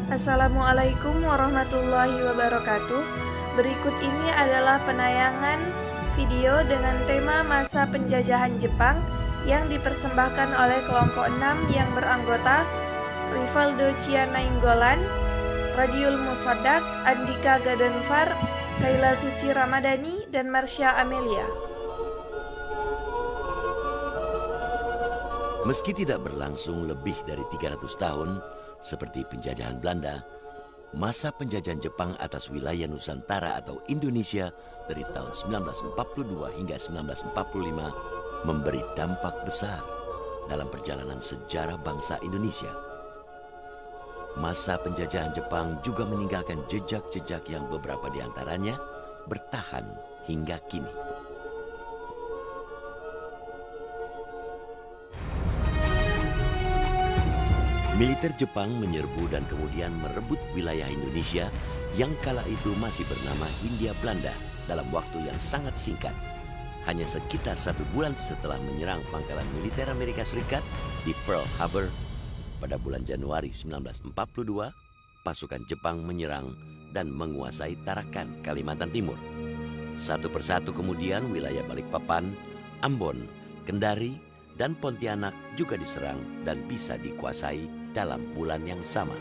Assalamualaikum warahmatullahi wabarakatuh. Berikut ini adalah penayangan video dengan tema masa penjajahan Jepang yang dipersembahkan oleh kelompok 6 yang beranggota Rivaldo Cianainggolan, Radiul Musaddak, Andika Gadanfar, Kaila Suci Ramadhani, dan Marsha Amelia. Meski tidak berlangsung lebih dari 300 tahun, seperti penjajahan Belanda, masa penjajahan Jepang atas wilayah Nusantara atau Indonesia dari tahun 1942 hingga 1945 memberi dampak besar dalam perjalanan sejarah bangsa Indonesia. Masa penjajahan Jepang juga meninggalkan jejak-jejak yang beberapa di antaranya bertahan hingga kini. Militer Jepang menyerbu dan kemudian merebut wilayah Indonesia yang kala itu masih bernama Hindia Belanda dalam waktu yang sangat singkat. Hanya sekitar 1 bulan setelah menyerang pangkalan militer Amerika Serikat di Pearl Harbor pada bulan Januari 1942, pasukan Jepang menyerang dan menguasai Tarakan, Kalimantan Timur. Satu persatu kemudian wilayah Balikpapan, Ambon, Kendari, dan Pontianak juga diserang dan bisa dikuasai dalam bulan yang sama.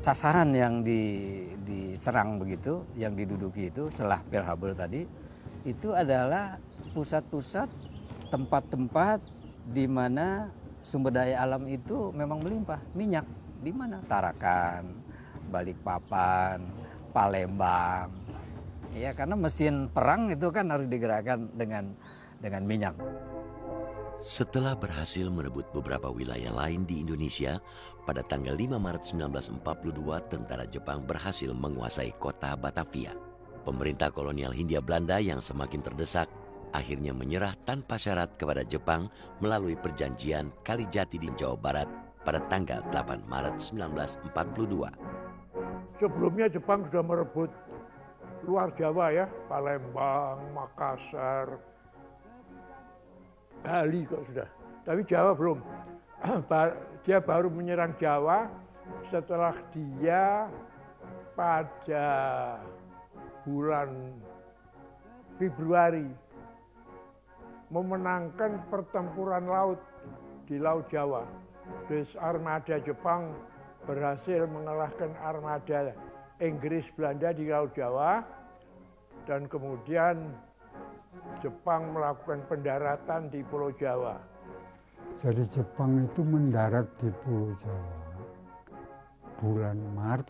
Sasaran yang diserang begitu, yang diduduki itu setelah Pearl Harbor tadi, itu adalah pusat-pusat tempat-tempat di mana sumber daya alam itu memang melimpah. Minyak di mana? Tarakan, Balikpapan, Palembang. Ya, karena mesin perang itu kan harus digerakkan dengan minyak. Setelah berhasil merebut beberapa wilayah lain di Indonesia, pada tanggal 5 Maret 1942 tentara Jepang berhasil menguasai kota Batavia. Pemerintah kolonial Hindia Belanda yang semakin terdesak akhirnya menyerah tanpa syarat kepada Jepang melalui perjanjian Kalijati di Jawa Barat pada tanggal 8 Maret 1942. Sebelumnya Jepang sudah merebut luar Jawa ya, Palembang, Makassar, Bali kok sudah, tapi Jawa belum. Dia baru menyerang Jawa setelah dia pada bulan Februari memenangkan pertempuran laut di Laut Jawa. Terus armada Jepang berhasil mengalahkan armada Inggris Belanda di Laut Jawa, dan kemudian Jepang melakukan pendaratan di Pulau Jawa. Jadi Jepang itu mendarat di Pulau Jawa bulan Maret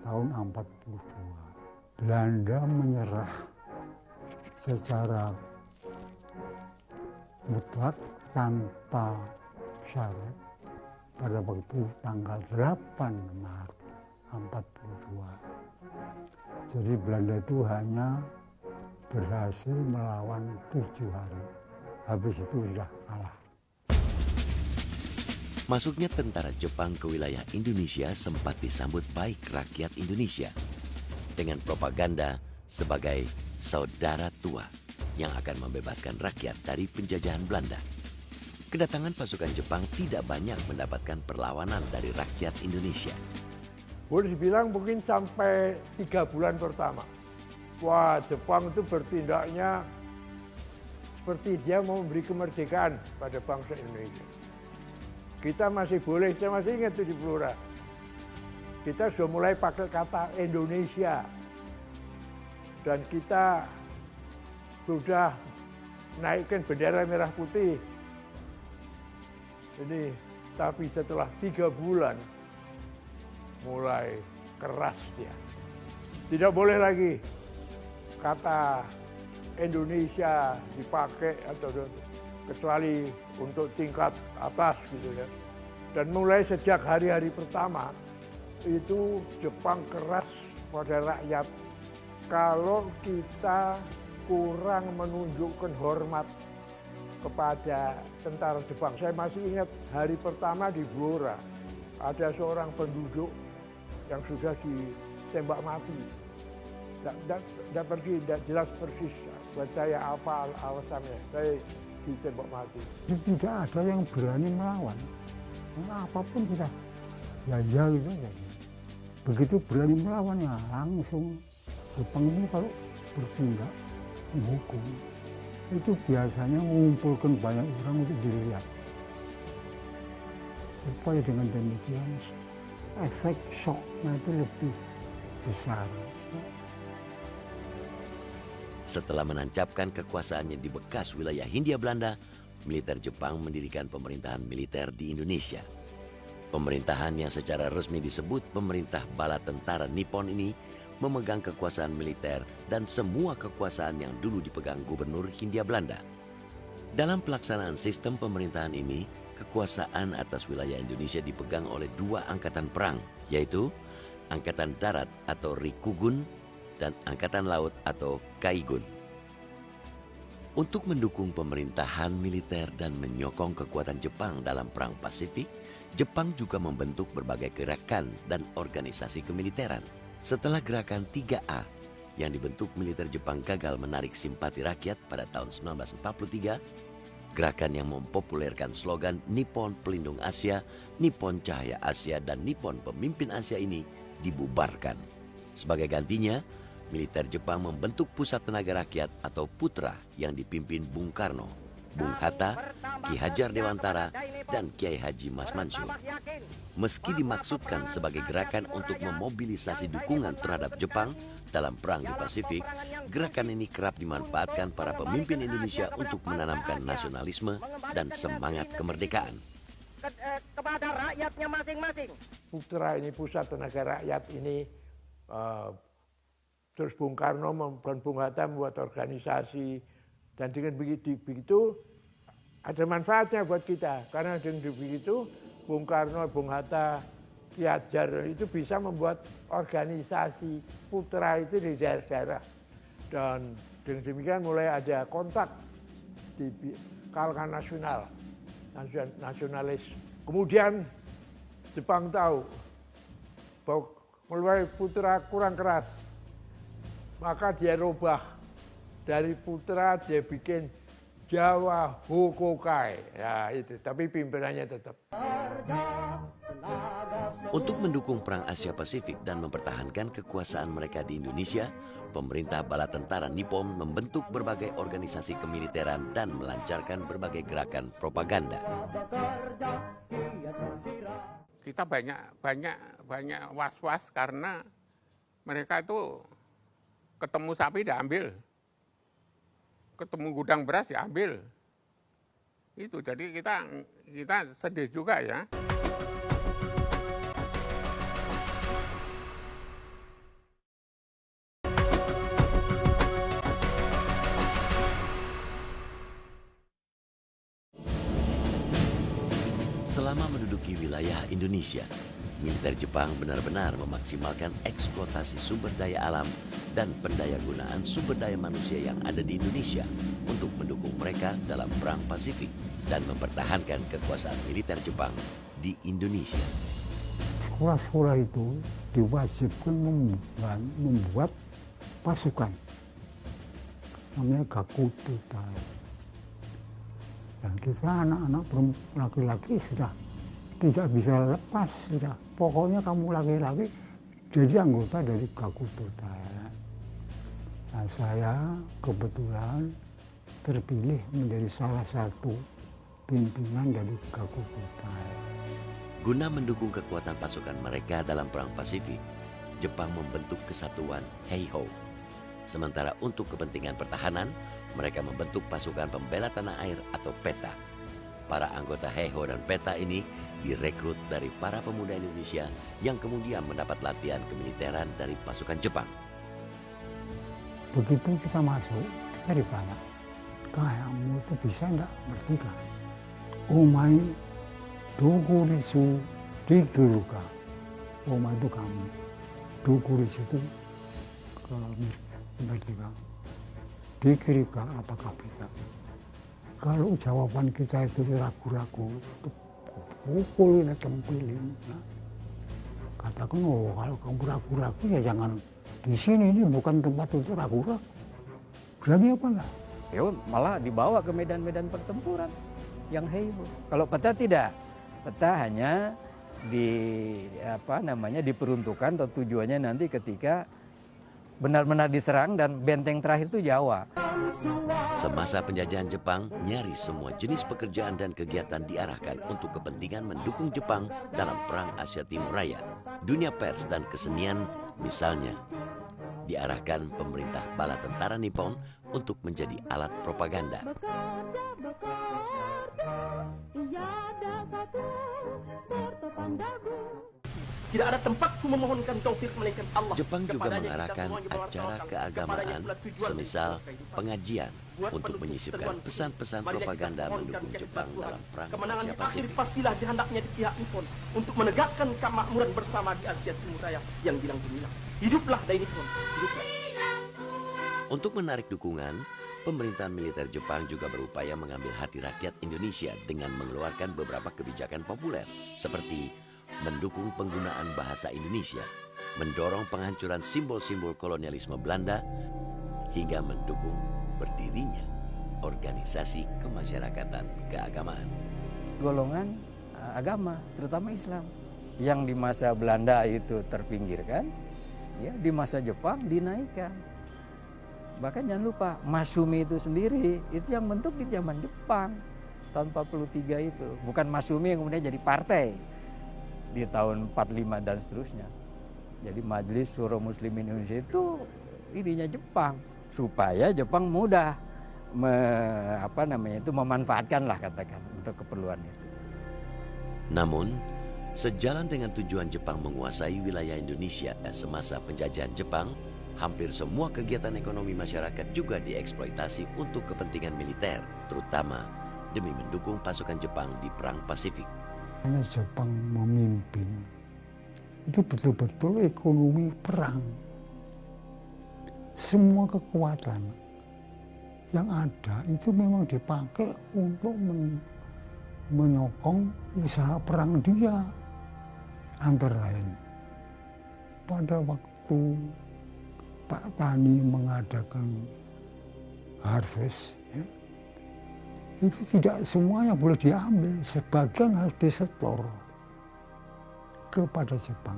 tahun 1942. Belanda menyerah secara mutlak tanpa syarat pada waktu tanggal 8 Maret 1942. Jadi Belanda itu hanya berhasil melawan 7 hari. Habis itu sudah kalah. Masuknya tentara Jepang ke wilayah Indonesia sempat disambut baik rakyat Indonesia dengan propaganda sebagai saudara tua yang akan membebaskan rakyat dari penjajahan Belanda. Kedatangan pasukan Jepang tidak banyak mendapatkan perlawanan dari rakyat Indonesia. Boleh dibilang mungkin sampai 3 bulan pertama. Wah, Jepang itu bertindaknya seperti dia mau memberi kemerdekaan pada bangsa Indonesia. Kita masih boleh, saya masih ingat itu di Blora. Kita sudah mulai pakai kata Indonesia. Dan kita sudah naikkan bendera merah putih. Ini, tapi setelah 3 bulan mulai keras dia. Tidak boleh lagi kata Indonesia dipakai atau kecuali untuk tingkat atas gitu ya. Dan mulai sejak hari-hari pertama itu Jepang keras pada rakyat. Kalau kita kurang menunjukkan hormat kepada tentara Jepang. Saya masih ingat hari pertama di Blora ada seorang penduduk yang sudah ditembak mati. Tidak pergi, tidak jelas persis buat saya apa alasannya. Saya ditembak mati. Tidak ada yang berani melawan. Apapun sudah ya gitu. begitu berani melawannya langsung Jepang ini kalau bertindak menghukum itu biasanya mengumpulkan banyak orang untuk dilihat supaya dengan demikian efek shocknya itu lebih besar. Setelah menancapkan kekuasaannya di bekas wilayah Hindia Belanda, militer Jepang mendirikan pemerintahan militer di Indonesia. Pemerintahan yang secara resmi disebut Pemerintah Bala Tentara Nippon ini memegang kekuasaan militer dan semua kekuasaan yang dulu dipegang Gubernur Hindia Belanda. Dalam pelaksanaan sistem pemerintahan ini, kekuasaan atas wilayah Indonesia dipegang oleh 2 angkatan perang, yaitu Angkatan Darat atau Rikugun dan Angkatan Laut atau Kaigun. Untuk mendukung pemerintahan militer dan menyokong kekuatan Jepang dalam Perang Pasifik, Jepang juga membentuk berbagai gerakan dan organisasi kemiliteran. Setelah gerakan 3A yang dibentuk militer Jepang gagal menarik simpati rakyat pada tahun 1943, gerakan yang mempopulerkan slogan Nippon Pelindung Asia, Nippon Cahaya Asia, dan Nippon Pemimpin Asia ini dibubarkan. Sebagai gantinya, militer Jepang membentuk Pusat Tenaga Rakyat atau Putra yang dipimpin Bung Karno, Bung Hatta, Ki Hajar Dewantara, dan Kiai Haji Mas Mansur. Meski dimaksudkan sebagai gerakan untuk memobilisasi dukungan terhadap Jepang dalam perang di Pasifik, gerakan ini kerap dimanfaatkan para pemimpin Indonesia untuk menanamkan nasionalisme dan semangat kemerdekaan. Kepada rakyatnya masing-masing. Putra ini, Pusat Tenaga Rakyat ini, terus Bung Karno dan Bung Hatta membuat organisasi, dan dengan begitu ada manfaatnya buat kita, karena dengan begitu Bung Karno, Bung Hatta, Ki Hajar itu bisa membuat organisasi putra itu di daerah-daerah, dan dengan demikian mulai ada kontak di kalangan nasionalis. Kemudian Jepang tahu bahwa mulai putra kurang keras, maka dia rubah dari putra, dia bikin Jawa Hokokai. Ya itu, tapi pimpinannya tetap. Untuk mendukung Perang Asia Pasifik dan mempertahankan kekuasaan mereka di Indonesia, pemerintah Bala Tentara Nippon membentuk berbagai organisasi kemiliteran dan melancarkan berbagai gerakan propaganda. Kita banyak was-was karena mereka itu ketemu sapi diambil, ketemu gudang beras diambil. Itu jadi kita sedih juga ya. Selama menduduki wilayah Indonesia, militer Jepang benar-benar memaksimalkan eksploitasi sumber daya alam dan pendayagunaan sumber daya manusia yang ada di Indonesia untuk mendukung mereka dalam Perang Pasifik dan mempertahankan kekuasaan militer Jepang di Indonesia. Sekolah-sekolah itu diwajibkan membuat pasukan, namanya Gakututa. Dan kita anak-anak laki-laki sudah tidak bisa lepas, sudah. Pokoknya kamu laki-laki jadi anggota dari Gakututa. Nah, saya kebetulan terpilih menjadi salah satu pimpinan dari Gakututa. Guna mendukung kekuatan pasukan mereka dalam Perang Pasifik, Jepang membentuk kesatuan Heiho. Sementara untuk kepentingan pertahanan, mereka membentuk pasukan pembela tanah air atau PETA. Para anggota Heiho dan PETA ini direkrut dari para pemuda Indonesia yang kemudian mendapat latihan kemiliteran dari pasukan Jepang. Begitu kita masuk, kita ditanya, kamu itu bisa enggak merdeka? Omae dokurisu digeruka. Omae itu kamu. Dokurisu itu merdeka. Digeruka apakah bisa? Kalau jawaban kita itu ragu-ragu, itu pukulin atau tempelin. Nah, katakan, oh kalau kamu ragu-ragu ya jangan di sini, ini bukan tempat untuk ragu-ragu. Berani apa enggak? Ya malah dibawa ke medan-medan pertempuran yang Heiho. Kalau PETA tidak, PETA hanya diperuntukkan atau tujuannya nanti ketika benar-benar diserang dan benteng terakhir itu Jawa. Semasa penjajahan Jepang, nyaris semua jenis pekerjaan dan kegiatan diarahkan untuk kepentingan mendukung Jepang dalam Perang Asia Timur Raya. Dunia pers dan kesenian misalnya diarahkan pemerintah bala tentara Nippon untuk menjadi alat propaganda. Tidak ada tempatku memohonkan taufik melainkan Allah. Jepang juga mengarahkan acara keagamaan semisal pengajian untuk menyisipkan pesan-pesan propaganda mendukung Jepang dalam Perang Asia Pasifik. Pastilah dihendaknya di pihak Nippon untuk menegakkan kemakmuran bersama di Asia Timur Raya yang bilang gemilang. Hiduplah dari Nippon, hiduplah. Untuk menarik dukungan, pemerintahan militer Jepang juga berupaya mengambil hati rakyat Indonesia dengan mengeluarkan beberapa kebijakan populer seperti mendukung penggunaan bahasa Indonesia, mendorong penghancuran simbol-simbol kolonialisme Belanda, hingga mendukung berdirinya organisasi kemasyarakatan keagamaan. Golongan agama, terutama Islam, yang di masa Belanda itu terpinggirkan, ya di masa Jepang dinaikkan. Bahkan jangan lupa, Masumi itu sendiri, itu yang bentuk di zaman Jepang, tahun 43 itu. Bukan Masumi yang kemudian jadi partai di tahun 45 dan seterusnya. Jadi Majelis Syuro Muslimin Indonesia itu ininya Jepang, supaya Jepang mudah memanfaatkan lah katakan untuk keperluan itu. Namun, sejalan dengan tujuan Jepang menguasai wilayah Indonesia semasa penjajahan Jepang, hampir semua kegiatan ekonomi masyarakat juga dieksploitasi untuk kepentingan militer, terutama demi mendukung pasukan Jepang di Perang Pasifik. Karena Jepang memimpin, itu betul-betul ekonomi perang. Semua kekuatan yang ada itu memang dipakai untuk menyokong usaha perang dia. Antara lain, pada waktu Pak Tani mengadakan harvest, ya, itu tidak semuanya boleh diambil, sebagian harus disetor kepada Jepang.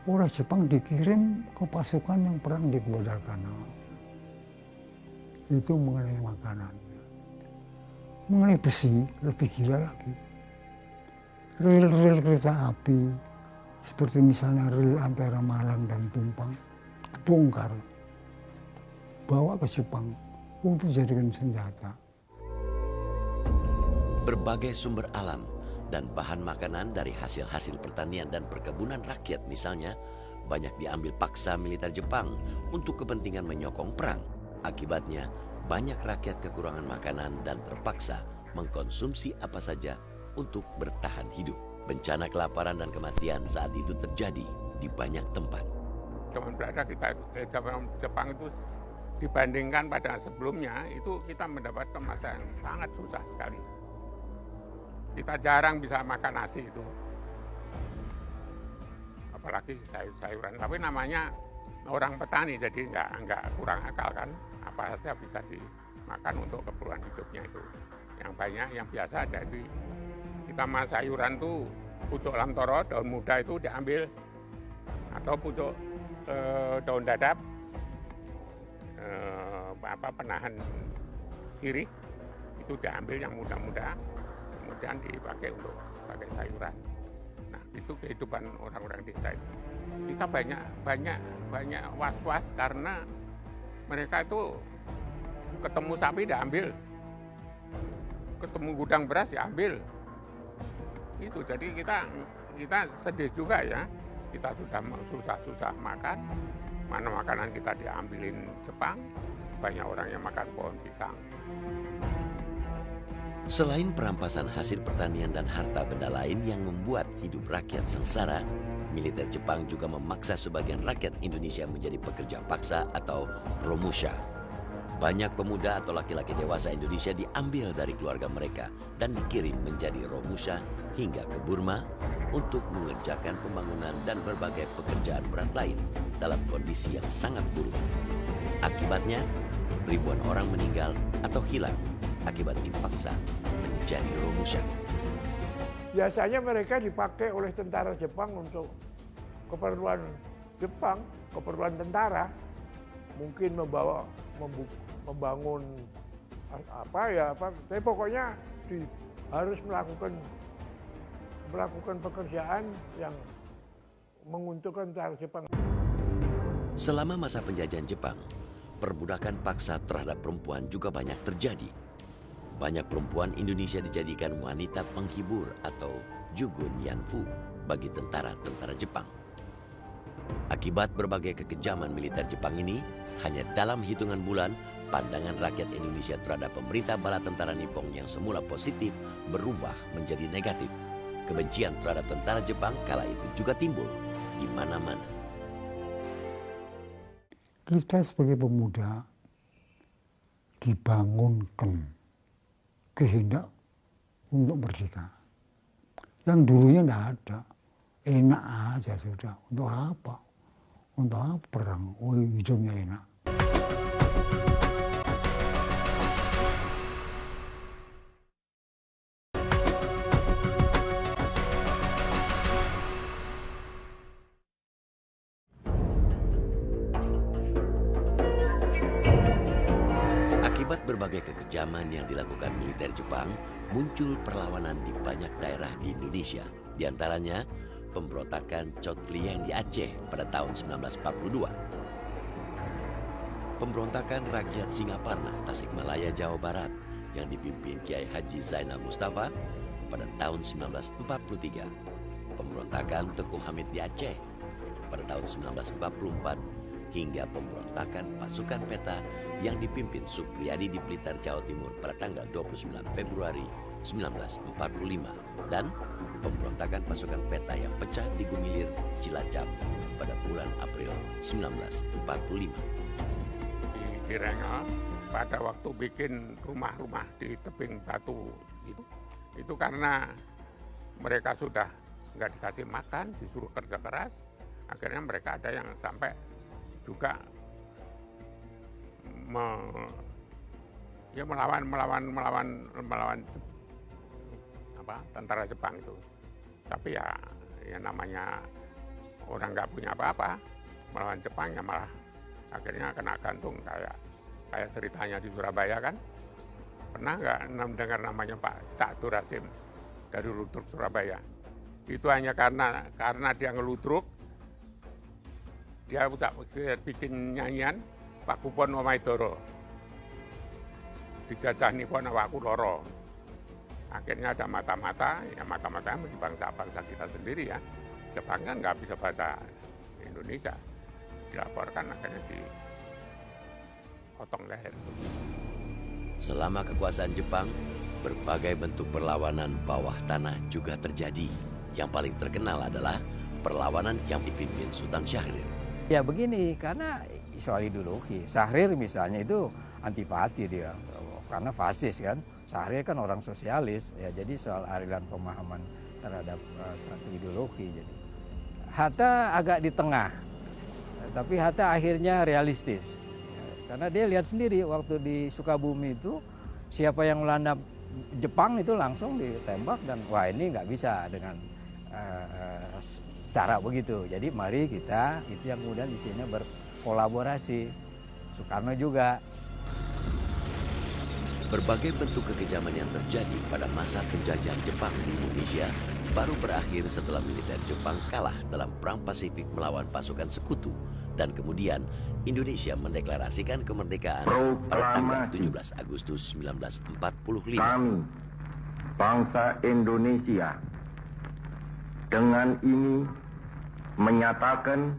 Oleh Jepang dikirim ke pasukan yang perang di Guadalcanal. Itu mengenai makanan. Mengenai besi, lebih gila lagi. Rel-rel kereta api, seperti misalnya rel antara Malang dan Tumpang, dibongkar, bawa ke Jepang untuk dijadikan senjata. Berbagai sumber alam dan bahan makanan dari hasil-hasil pertanian dan perkebunan rakyat misalnya banyak diambil paksa militer Jepang untuk kepentingan menyokong perang. Akibatnya banyak rakyat kekurangan makanan dan terpaksa mengkonsumsi apa saja untuk bertahan hidup. Bencana kelaparan dan kematian saat itu terjadi di banyak tempat. Zaman Belanda zaman Jepang itu dibandingkan pada sebelumnya itu kita mendapatkan masa yang sangat susah sekali. Kita jarang bisa makan nasi itu, apalagi sayur-sayuran. Tapi namanya orang petani, jadi nggak kurang akal kan. Apa saja bisa dimakan untuk keperluan hidupnya itu. Yang banyak, yang biasa jadi kita makan sayuran tuh pucuk lamtoro, daun muda itu diambil, atau pucuk daun dadap, penahan sirih itu diambil yang muda-muda. Kemudian dipakai untuk sebagai sayuran. Nah, itu kehidupan orang-orang desa itu. Kita banyak was-was karena mereka itu ketemu sapi diambil, ketemu gudang beras diambil. Itu jadi kita sedih juga ya. Kita sudah susah-susah makan, mana makanan kita diambilin Jepang, banyak orang yang makan pohon pisang. Selain perampasan hasil pertanian dan harta benda lain yang membuat hidup rakyat sengsara, militer Jepang juga memaksa sebagian rakyat Indonesia menjadi pekerja paksa atau romusha. Banyak pemuda atau laki-laki dewasa Indonesia diambil dari keluarga mereka dan dikirim menjadi romusha hingga ke Burma untuk mengerjakan pembangunan dan berbagai pekerjaan berat lain dalam kondisi yang sangat buruk. Akibatnya, ribuan orang meninggal atau hilang akibat dipaksa menjadi romusha. biasanya mereka dipakai oleh tentara Jepang untuk keperluan Jepang, keperluan tentara. Mungkin membangun tapi pokoknya harus melakukan pekerjaan yang menguntungkan tentara Jepang. Selama masa penjajahan Jepang, perbudakan paksa terhadap perempuan juga banyak terjadi. Banyak perempuan Indonesia dijadikan wanita penghibur atau jugun yanfu bagi tentara-tentara Jepang. Akibat berbagai kekejaman militer Jepang ini, hanya dalam hitungan bulan, pandangan rakyat Indonesia terhadap pemerintah bala tentara Nippon yang semula positif berubah menjadi negatif. Kebencian terhadap tentara Jepang kala itu juga timbul di mana-mana. Kita sebagai pemuda dibangunkan kehendak untuk merdeka. Yang dulunya tidak ada, enak aja sudah. Untuk apa? Untuk apa perang? Oh, hidupnya enak. Akibat berbagai kekejaman yang dilakukan militer Jepang, muncul perlawanan di banyak daerah di Indonesia. Di antaranya, pemberontakan Chot Klieng di Aceh pada tahun 1942. Pemberontakan rakyat Singaparna, Tasikmalaya, Jawa Barat yang dipimpin Kiai Haji Zainal Mustafa pada tahun 1943. Pemberontakan Teguh Hamid di Aceh pada tahun 1944 hingga pemberontakan pasukan peta yang dipimpin Supriyadi di Blitar, Jawa Timur pada tanggal 29 Februari 1945 dan pemberontakan pasukan peta yang pecah di Gumilir, Cilacap pada bulan April 1945. Di Rengel pada waktu bikin rumah-rumah di tebing batu itu karena mereka sudah nggak dikasih makan, disuruh kerja keras, akhirnya mereka ada yang sampai juga melawan tentara Jepang itu. Tapi ya namanya orang nggak punya apa-apa, melawan Jepang ya malah akhirnya kena gantung kayak ceritanya di Surabaya kan. Pernah nggak dengar namanya Pak Cak Durasim dari Ludruk Surabaya? Itu hanya karena dia ngeludruk, dia udah bikin nyanyian Pak Kupon Wamaidoro. Dijajah Nippon awakku loro. Akhirnya ada mata-mata, ya mata-mata yang bangsa-bangsa kita sendiri ya. Jepang kan nggak bisa bahasa Indonesia. Dilaporkan akhirnya dipotong leher. Selama kekuasaan Jepang, berbagai bentuk perlawanan bawah tanah juga terjadi. Yang paling terkenal adalah perlawanan yang dipimpin Sultan Syahrir. Ya begini, karena soal ideologi. Syahrir misalnya itu antipati dia, karena fasis kan. Syahrir kan orang sosialis, ya jadi soal aliran pemahaman terhadap satu ideologi. Jadi Hatta agak di tengah, tapi Hatta akhirnya realistis. Karena dia lihat sendiri waktu di Sukabumi itu, siapa yang melanda Jepang itu langsung ditembak dan wah ini nggak bisa dengan cara begitu. Jadi mari kita, itu yang kemudian di sini berkolaborasi. Soekarno juga. Berbagai bentuk kekejaman yang terjadi pada masa penjajahan Jepang di Indonesia baru berakhir setelah militer Jepang kalah dalam Perang Pasifik melawan pasukan sekutu dan kemudian Indonesia mendeklarasikan kemerdekaan pada tanggal 17 Agustus 1945. Kami, bangsa Indonesia, dengan ini menyatakan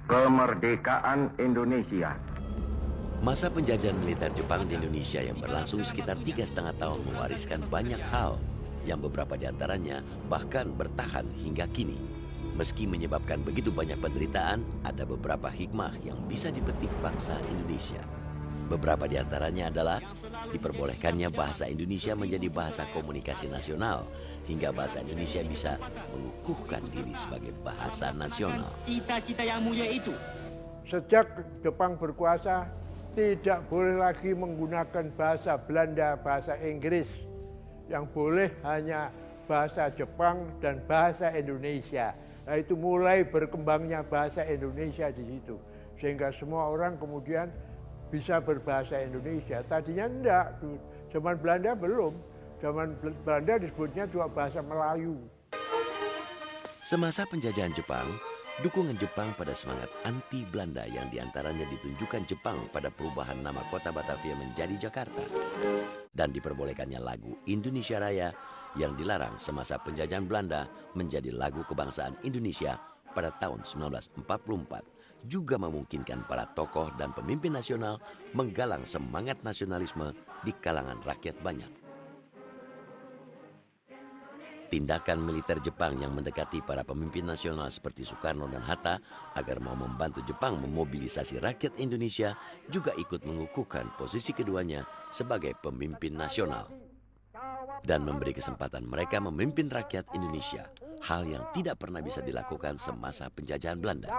kemerdekaan Indonesia. Masa penjajahan militer Jepang di Indonesia yang berlangsung sekitar 3,5 tahun mewariskan banyak hal yang beberapa diantaranya bahkan bertahan hingga kini. Meski menyebabkan begitu banyak penderitaan, ada beberapa hikmah yang bisa dipetik bangsa Indonesia. Beberapa diantaranya adalah diperbolehkannya bahasa Indonesia menjadi bahasa komunikasi nasional, hingga bahasa Indonesia bisa mengukuhkan diri sebagai bahasa nasional. Cita-cita yang mulia itu. Sejak Jepang berkuasa, tidak boleh lagi menggunakan bahasa Belanda, bahasa Inggris. Yang boleh hanya bahasa Jepang dan bahasa Indonesia. Nah itu mulai berkembangnya bahasa Indonesia di situ. Sehingga semua orang kemudian bisa berbahasa Indonesia. Tadinya enggak, zaman Belanda belum. Zaman Belanda disebutnya cuma bahasa Melayu. Semasa penjajahan Jepang, dukungan Jepang pada semangat anti-Belanda yang diantaranya ditunjukkan Jepang pada perubahan nama kota Batavia menjadi Jakarta. Dan diperbolehkannya lagu Indonesia Raya yang dilarang semasa penjajahan Belanda menjadi lagu kebangsaan Indonesia pada tahun 1944 juga memungkinkan para tokoh dan pemimpin nasional menggalang semangat nasionalisme di kalangan rakyat banyak. Tindakan militer Jepang yang mendekati para pemimpin nasional seperti Soekarno dan Hatta agar mau membantu Jepang memobilisasi rakyat Indonesia juga ikut mengukuhkan posisi keduanya sebagai pemimpin nasional dan memberi kesempatan mereka memimpin rakyat Indonesia, hal yang tidak pernah bisa dilakukan semasa penjajahan Belanda.